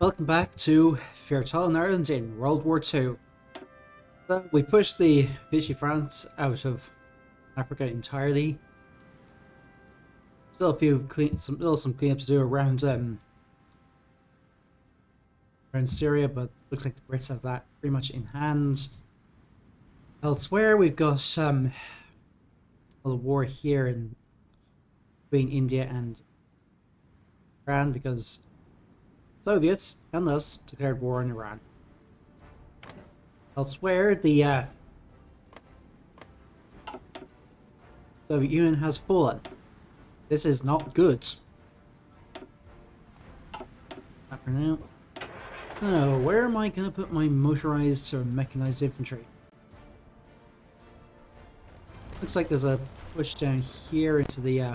Welcome back to Firtollan Ireland in World War II. So we pushed the Vichy France out of Africa entirely. Still a few some cleanup to do around Syria, but looks like the Brits have that pretty much in hand. Elsewhere, we've got a little war here between India and Iran because Soviets and us declared war on Iran. Elsewhere, the Soviet Union has fallen. This is not good. Not for now. So, where am I going to put my motorized or mechanized infantry? Looks like there's a push down here into the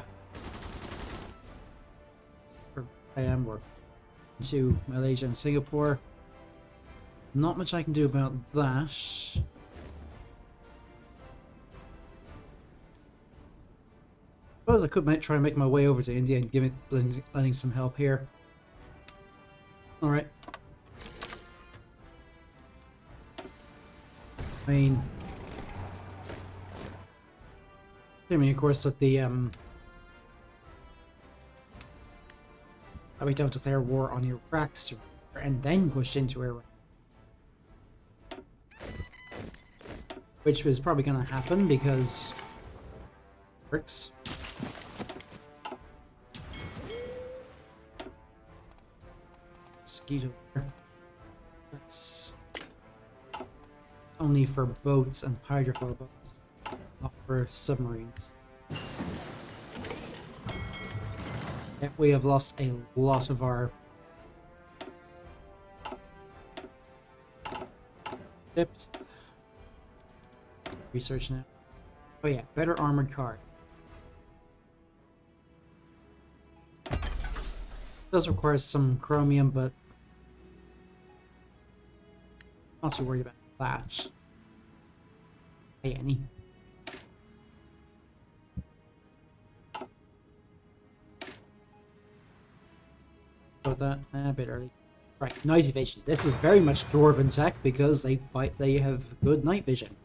where I am, or into Malaysia and Singapore. Not much I can do about that. Suppose I could try and make my way over to India and lending some help here. Alright. I mean, assuming of course that that we don't declare war on Iraq and then push into Iraq. Which was probably going to happen because bricks. Mosquito. That's only for boats and hydrofoil boats, not for submarines. Yep, we have lost a lot of our ships. Research now. Oh yeah, better armored car. Does require some chromium, but not too worried about that. Hey, any. About that a bit early. Right, night vision. This is very much dwarven tech because they have good night vision.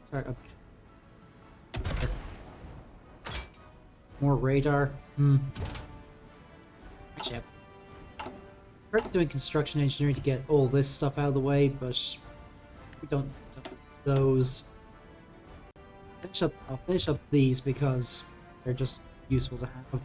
Start up. More radar. Actually, I've heard doing construction engineering to get all this stuff out of the way, but we don't those. I'll finish up these because they're just useful to have.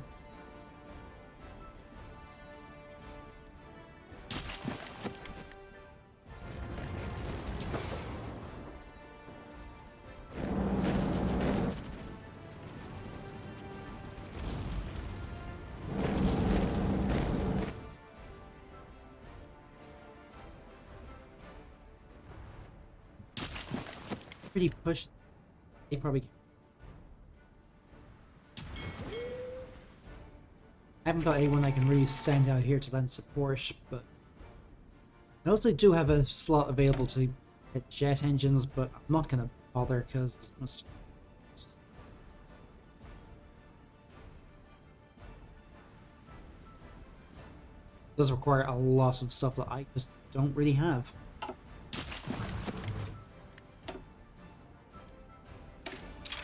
Pretty pushed. They probably. I haven't got anyone I can really send out here to lend support, but I also do have a slot available to get jet engines, but I'm not gonna bother because it does require a lot of stuff that I just don't really have.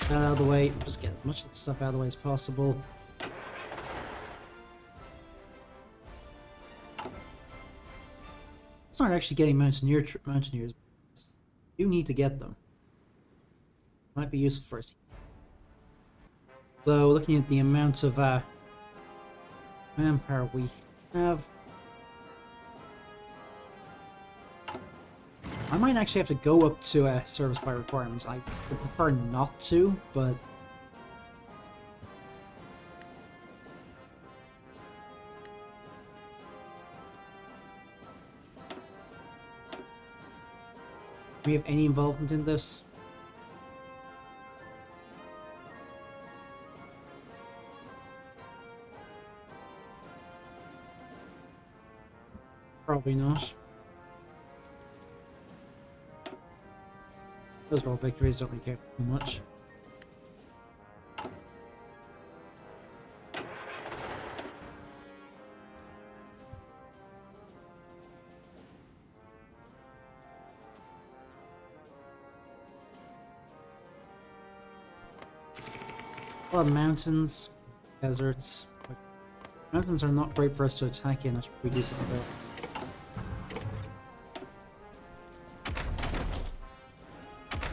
That out of the way, just get as much of the stuff out of the way as possible. It's not actually getting mountaineers. You need to get them. Might be useful for us. Though, looking at the amount of manpower we have, I might actually have to go up to service by requirements. I would prefer not to, but do we have any involvement in this? Probably not. Those world victories don't really care too much. A lot of mountains, deserts. Mountains are not great for us to attack in. I should probably do something about it.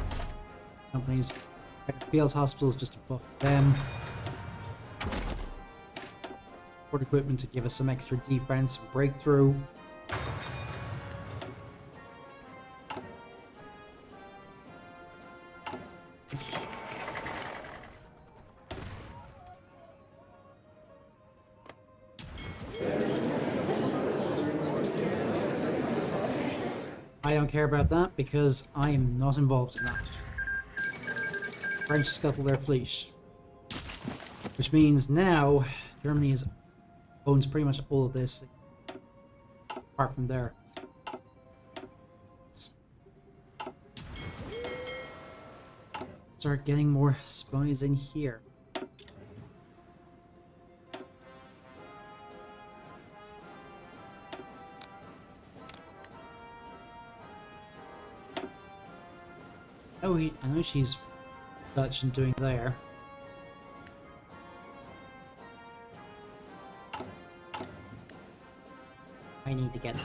Companies. Field hospitals just to buff them. Support equipment to give us some extra defense and breakthrough. I don't care about that because I am not involved in that. French scuttle their fleet. Which means now Germany owns pretty much all of this, apart from there. Start getting more spies in here. Oh, I know she's Dutch and doing there. I need to get.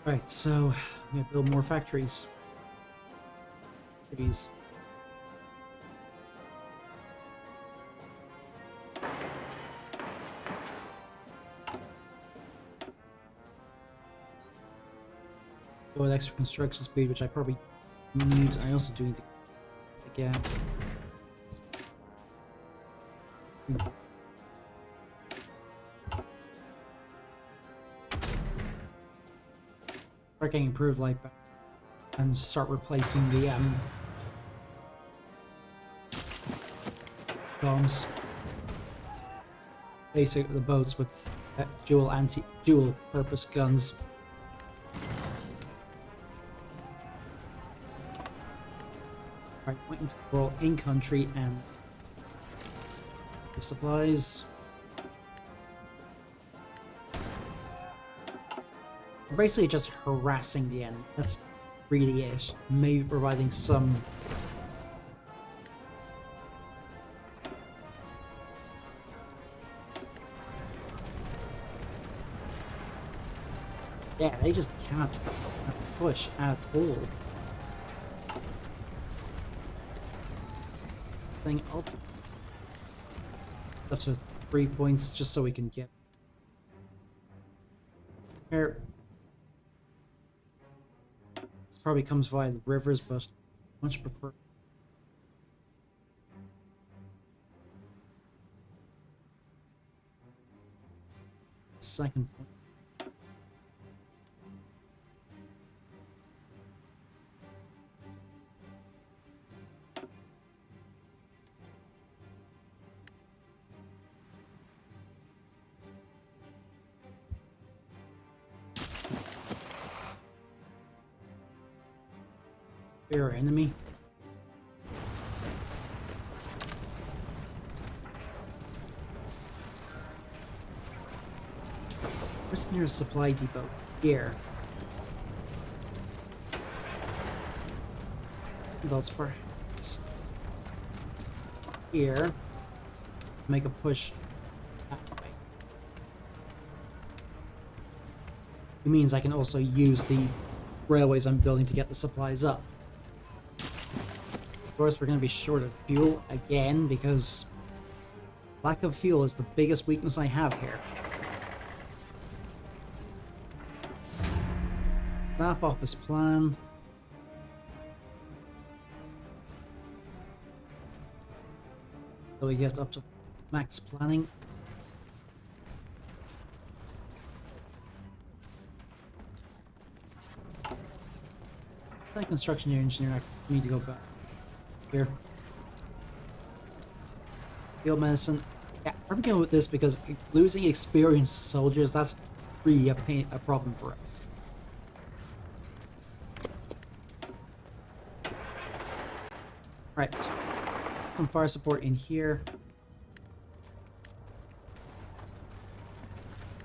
Right, so I'm gonna build more factories. Cities. Go with extra construction speed, which I probably need. I also do need to again. Start getting improved light back and start replacing the bombs. Basic the boats with dual purpose guns. Right, waiting to roll in country and supplies. We're basically just harassing the enemy. That's really it. Maybe providing some. Yeah, they just can't push at all. Thing up to 3 points just so we can get here. This probably comes via the rivers, but much prefer. Second point. Our enemy. Where's the nearest supply depot? Here. That's perhaps here. Make a push that way. It means I can also use the railways I'm building to get the supplies up. Of course, we're going to be short of fuel again because lack of fuel is the biggest weakness I have here. Snap office plan. So we get up to max planning. Site construction engineer, I need to go back. Here. Field medicine. Yeah, I'm going with this because losing experienced soldiers, that's really a problem for us. Right. Some fire support in here.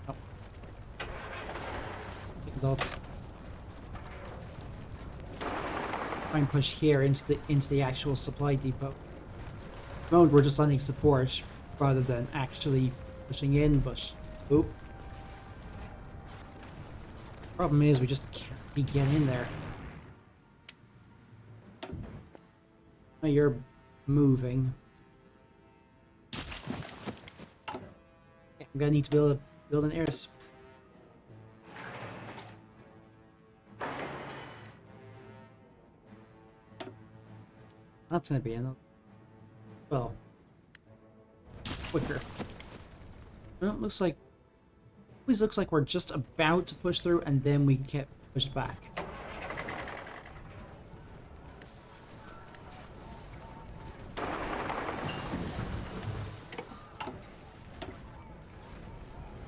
Oh. Dots. try and push here into the actual supply depot. At the moment we're just lending support rather than actually pushing in, but oop. Problem is we just can't be getting in there. Oh, you're moving. Okay, I'm gonna need to build an air. That's gonna be enough. Well, quicker. Well, it looks like always looks like we're just about to push through, and then we get pushed back.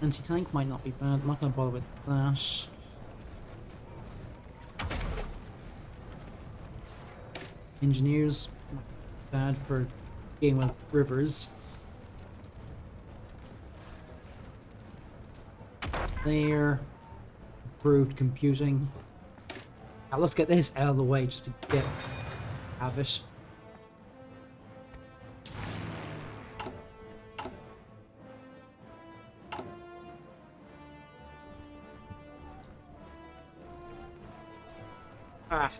Anti-tank might not be bad. I'm not gonna bother with that. Engineers, not bad for dealing with rivers. There. Improved computing. Now let's get this out of the way just to have it.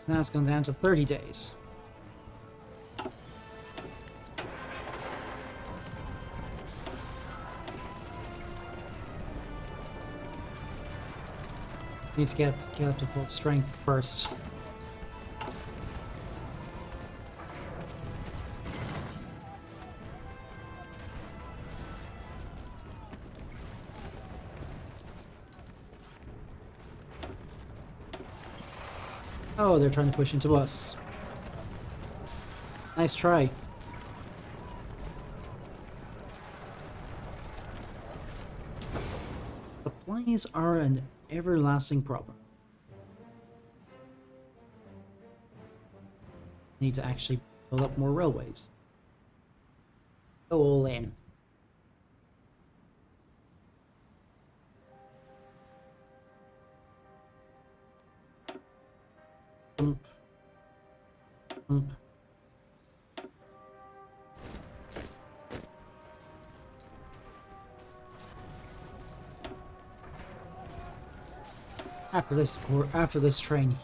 Now it's gone down to 30 days. Need to get up to full strength first. Oh, they're trying to push into us. Nice try. Supplies are an everlasting problem. Need to actually build up more railways. Go all in. Bump. Bump. After this train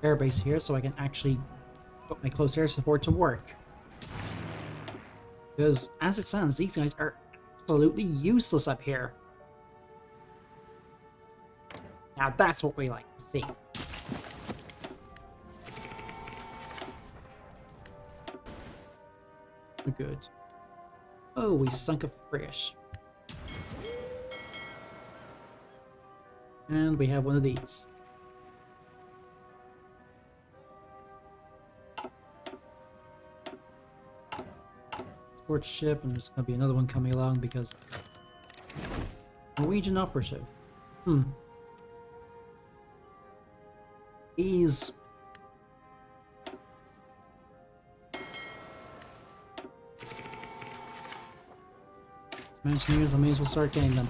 airbase here, so I can actually put my close air support to work. Because as it stands, these guys are absolutely useless up here. Now that's what we like to see. Good. Oh, we sunk a frigate. And we have one of these. Support ship, and there's going to be another one coming along because Norwegian operative. These. Mountaineers, I may as well start getting them.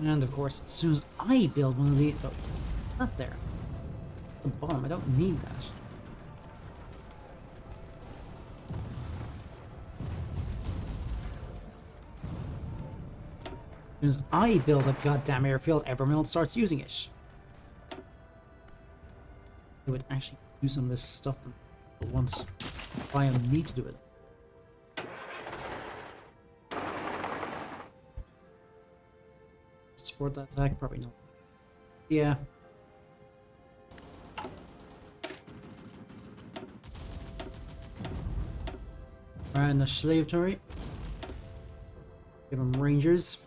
And of course, as soon as I build one of these, oh, not there. The bomb, I don't need that. As soon as I build a goddamn airfield, everyone else starts using it. They would actually do some of this stuff for once. I need to do it. Support that attack? Probably not. Yeah. And the slave turret. Give them rangers.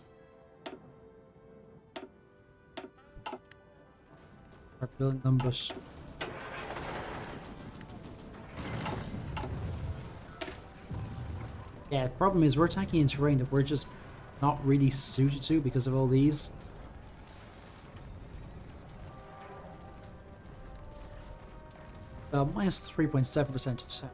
Start building them, but yeah, the problem is we're attacking in terrain that we're just not really suited to because of all these. Minus 3.7% attack.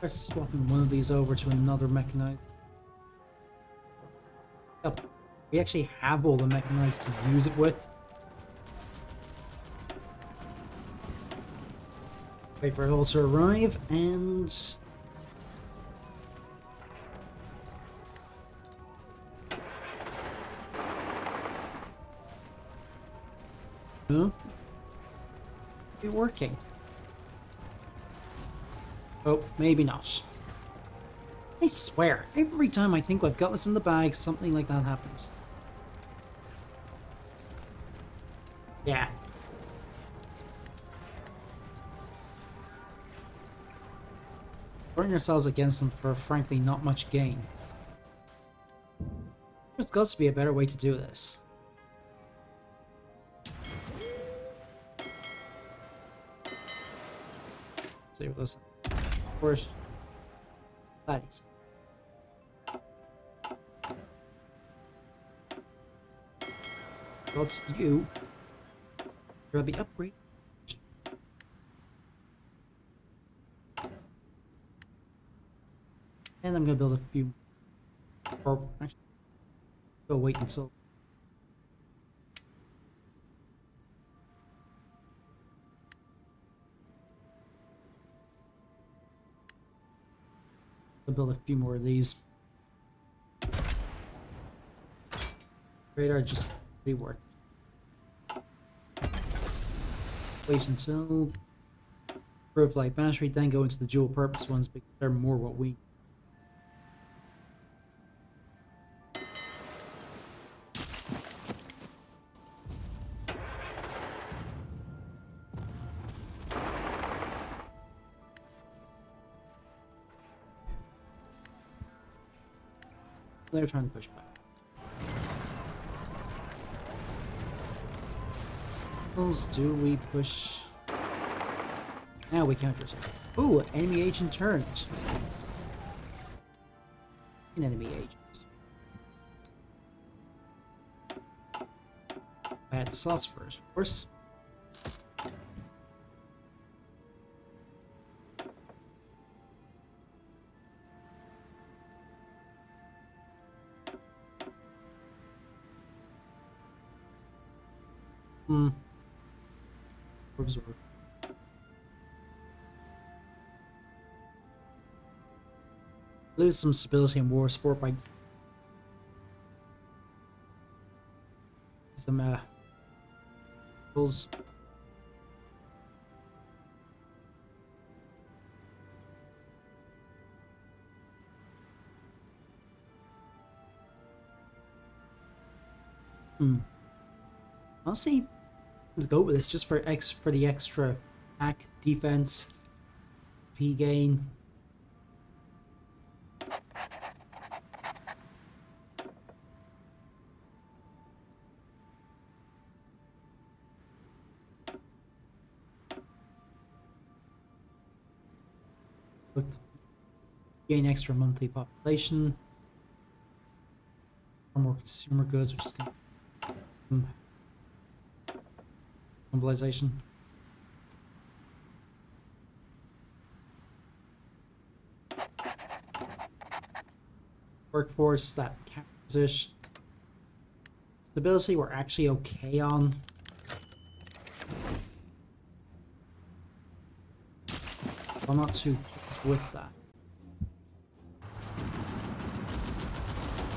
Start swapping one of these over to another mechanized. Oh, we actually have all the mechanized to use it with. Wait for it all to arrive, and... Huh? Be working. Oh, maybe not. I swear, every time I think I've got this in the bag, something like that happens. Yeah. Throwing ourselves against them for, frankly, not much gain. There's got to be a better way to do this. See what this. Of course, that is. What's you? You'll be upgrade. And I'm gonna build a few. Or actually, go wait until. I'll build a few more of these. Radar just reworked. Wait until Growth Light Battery, then go into the dual purpose ones because they're more what we need. They're trying to push back. Do we push? Now we counter attack. Ooh, enemy agent turned. An enemy agent. Add slots first, of course. Absorb. Lose some stability in war sport by some rules. I'll see. Let's go with this just for the extra attack, defense, XP gain. Gain extra monthly population. More consumer goods, which is going to mobilization. Workforce, that counts it. Stability, we're actually okay on. I'm not too pleased with that.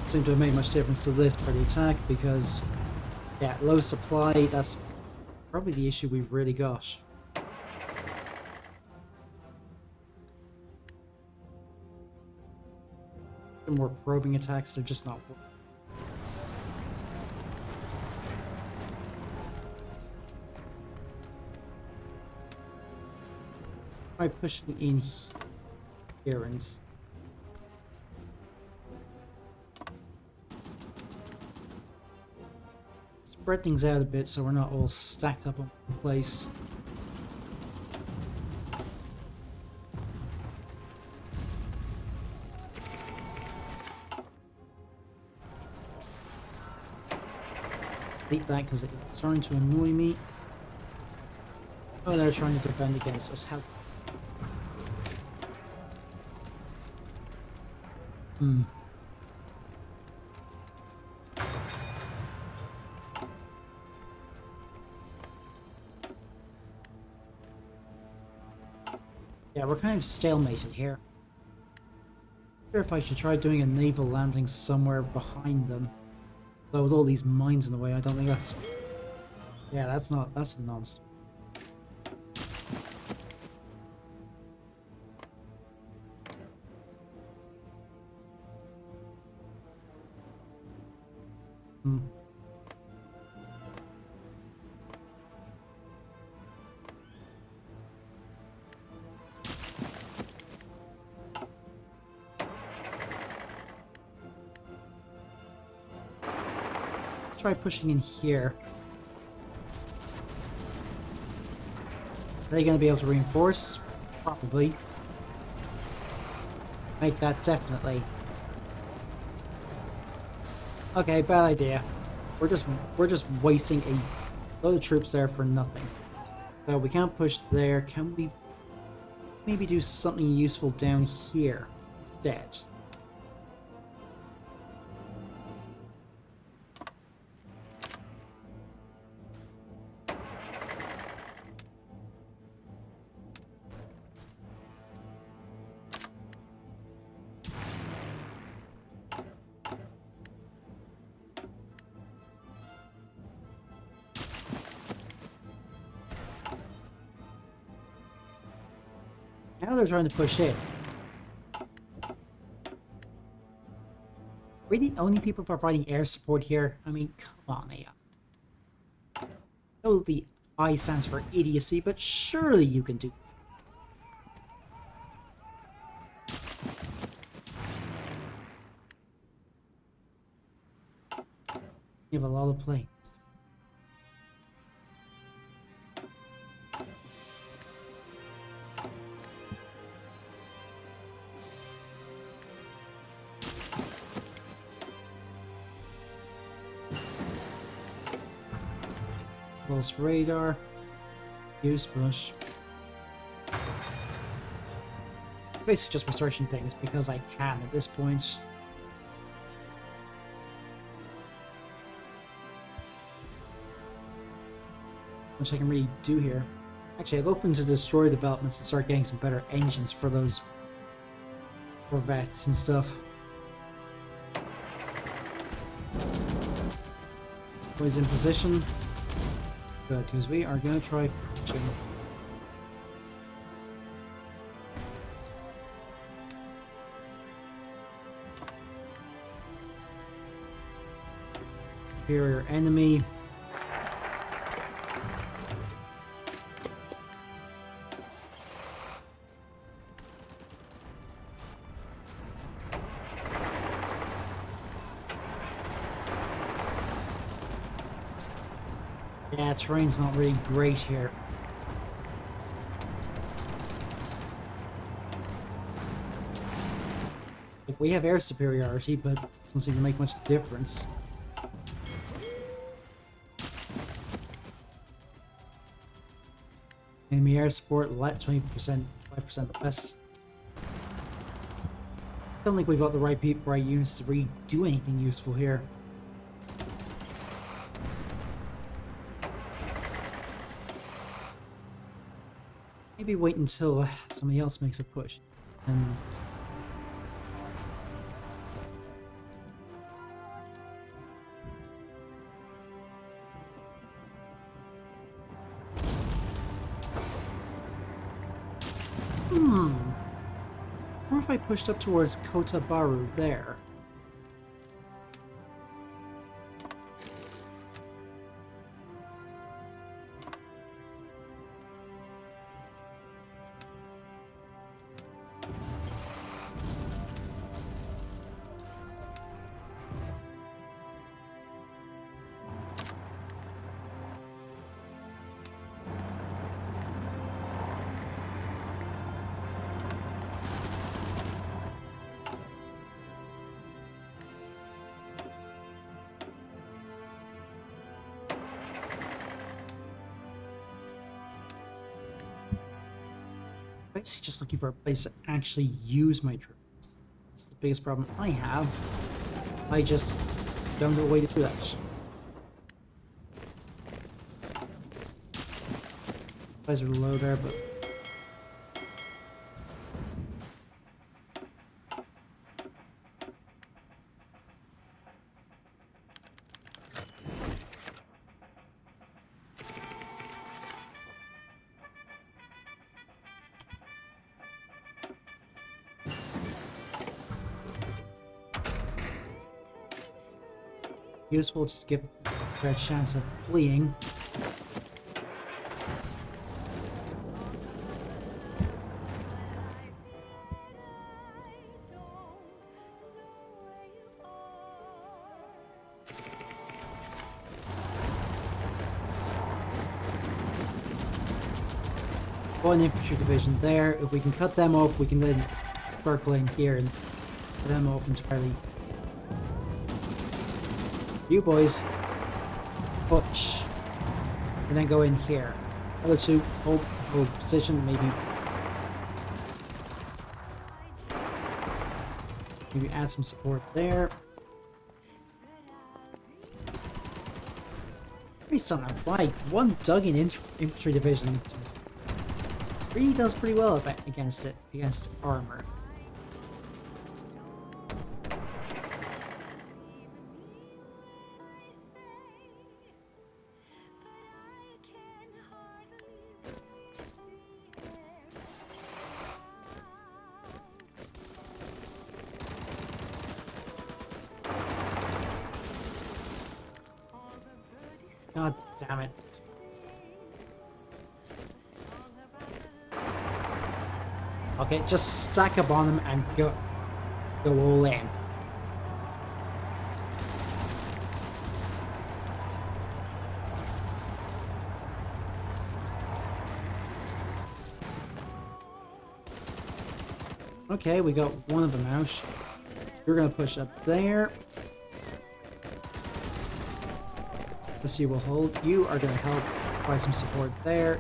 Seem to have made much difference to this for the attack because, yeah, low supply, that's probably the issue we've really got. The more probing attacks, they're just not working. By pushing in here and spread things out a bit so we're not all stacked up in one place. Delete that because it's starting to annoy me. Oh, they're trying to defend against us. How? Hmm. Yeah, we're kind of stalemated here. I wonder if I should try doing a naval landing somewhere behind them. Though with all these mines in the way, I don't think that's... Yeah, that's a nonsense. Hmm. Let's try pushing in here. Are they going to be able to reinforce? Probably. Make that definitely. Okay, bad idea. We're just wasting a load of troops there for nothing. So we can't push there. Can we maybe do something useful down here instead? Now they're trying to push in. We're the only people providing air support here. I mean, come on, AI. I know the I stands for idiocy, but surely you can do. You have a lot of planes. Pulse radar. Use push. Basically just researching things because I can at this point. Which I can really do here. Actually, I'll open to destroy developments and start getting some better engines for those corvettes and stuff. Always in position. Good, because we are going to try pushing. Superior enemy. Yeah, terrain's not really great here. Like, we have air superiority, but it doesn't seem to make much difference. Enemy air support, let 20%, 5% less. I don't think we've got the right units to really do anything useful here. Maybe wait until somebody else makes a push. And what if I pushed up towards Kota Baru there? Basically just looking for a place to actually use my troops. That's the biggest problem I have. I just don't know a way to do that. Guys are low there, but useful just to give her a chance of fleeing. One infantry division there. If we can cut them off, we can then start playing here and cut them off entirely. You boys, push, and then go in here. Other two, hold position, maybe add some support there. Based on that bike, one Duggan infantry division really does pretty well against it, against armor. God damn it. Okay, just stack up on them and go all in. Okay, we got one of them out. You're gonna push up there. Let's see, we'll hold. You are gonna help provide some support there.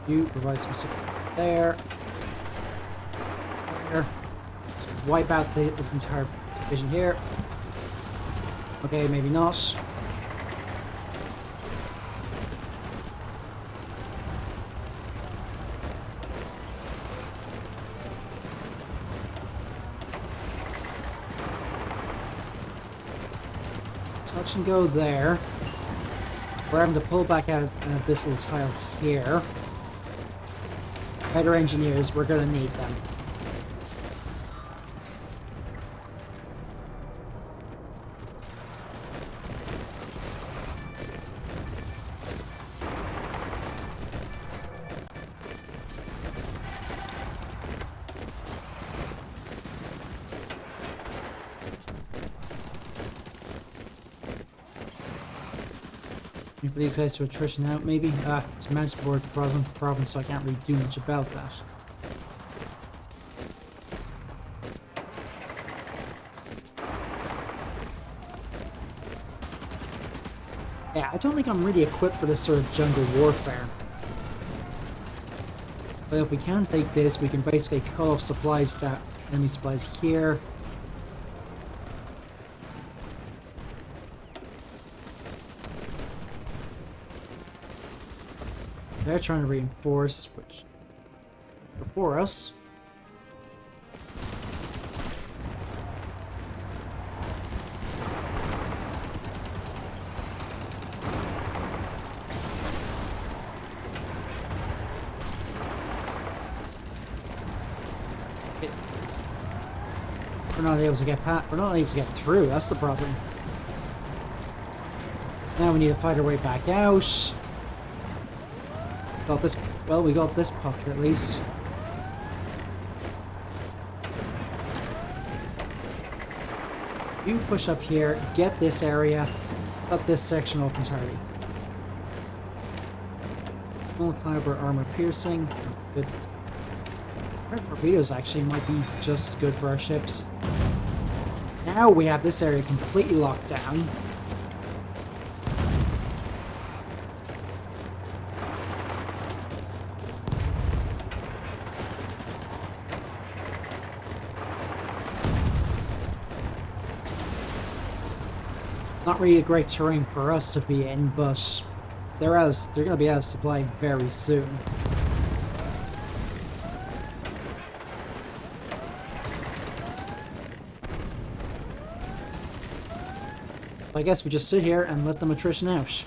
You provide some support there. There. Just wipe out this entire division here. Okay, maybe not. Touch and go there. We're having to pull back out of this little tile here. Better engineers, we're gonna need them. Wait for these guys to attrition out, maybe? It's Mansport province, so I can't really do much about that. Yeah, I don't think I'm really equipped for this sort of jungle warfare. But if we can take this, we can basically cut off supplies to enemy supplies here. They're trying to reinforce, which before us. We're not able to get past. We're not able to get through. That's the problem. Now we need to fight our way back out. Got this. Well, we got this pocket at least. You push up here, get this area, cut this section off entirely. Small caliber armor piercing. Good. Our torpedoes actually might be just as good for our ships. Now we have this area completely locked down. not really a great terrain for us to be in, but they're gonna be out of supply very soon. I guess we just sit here and let them attrition out.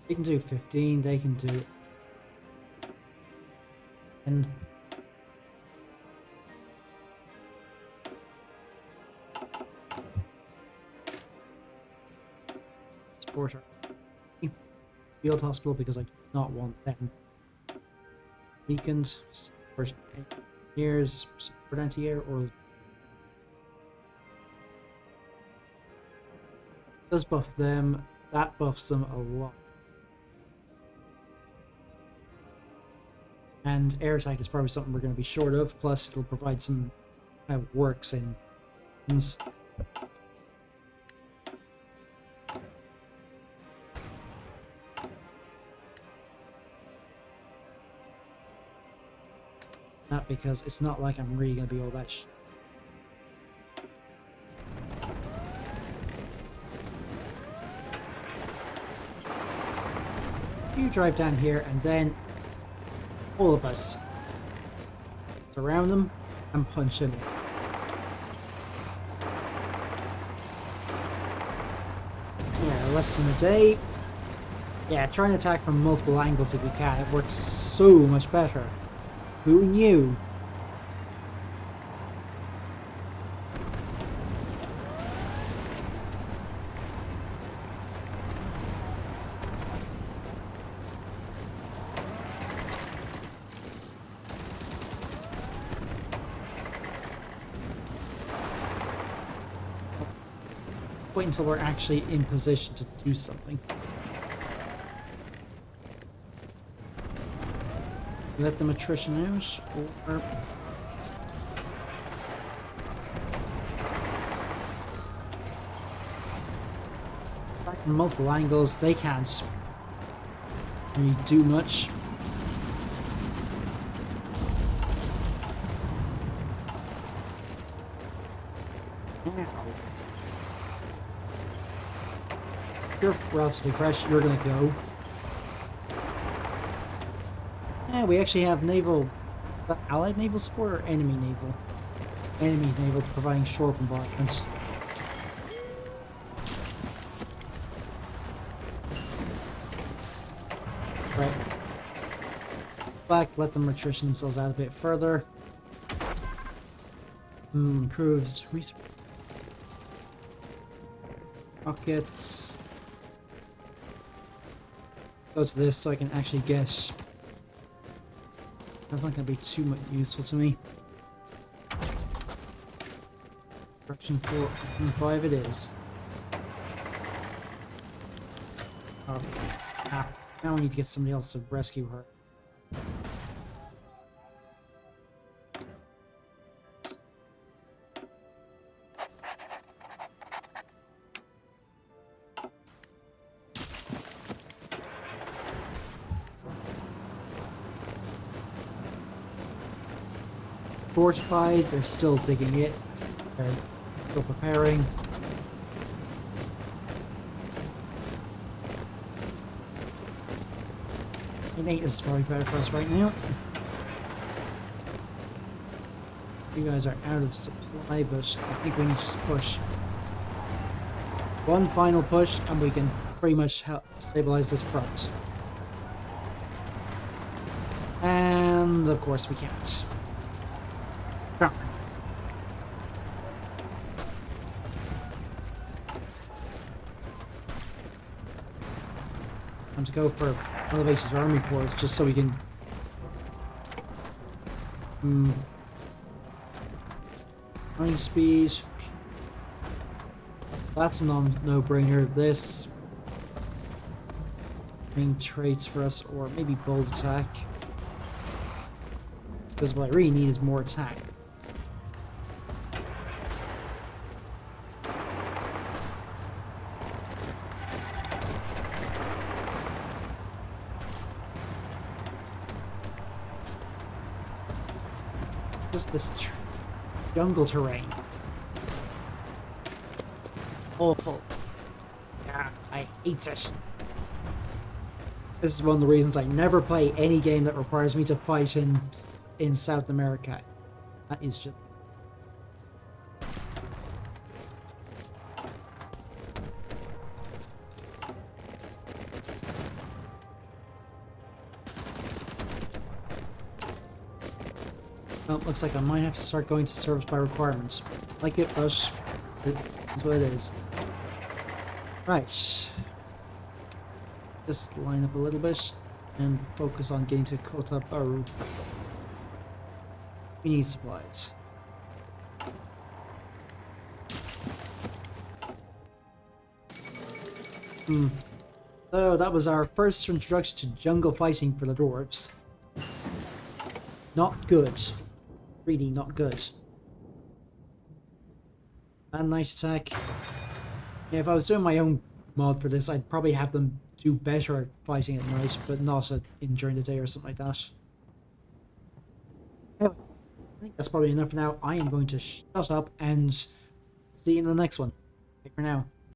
They can do 15, they can do 10. Support our field hospital because I do not want them weakened. Support engineers, support anti-air, or does buff them. That buffs them a lot. And air attack is probably something we're going to be short of, plus it'll provide some works in things. Not because it's not like I'm really going to be all that You drive down here and then all of us surround them and punch him. Yeah, less than a day. Yeah, try and attack from multiple angles if you can. It works so much better. Who knew? Wait until we're actually in position to do something. Let them attrition out, or back from multiple angles, they can't really do much. You're relatively fresh, you're gonna go. Yeah, we actually have naval, allied naval support or enemy naval? Enemy naval providing shore bombardment. Right. Back, let them attrition themselves out a bit further. Improves research. Rockets. Go to this so I can actually get. That's not going to be too much useful to me. Correction 4 and 5 it is. Oh, now we need to get somebody else to rescue her. Fortified, they're still digging it. They're still preparing. It ain't as probably better for us right now. You guys are out of supply, but I think we need to just push. One final push, and we can pretty much help stabilize this front. And of course we can't. Time to go for elevated army ports just so we can running speed. That's a no-brainer. This main traits for us, or maybe bold attack, because what I really need is more attack. Just this jungle terrain. Awful. Yeah, I hate it. This is one of the reasons I never play any game that requires me to fight in South America. That is just... Well, looks like I might have to start going to service by requirements. Like it, but it is what it is. Right. Just line up a little bit and focus on getting to Kota Baru. We need supplies. So that was our first introduction to jungle fighting for the dwarves. Not good. Really not good. And night attack. Yeah, if I was doing my own mod for this, I'd probably have them do better at fighting at night, but not during the day or something like that. Anyway, I think that's probably enough for now. I am going to shut up and see you in the next one. Bye for now.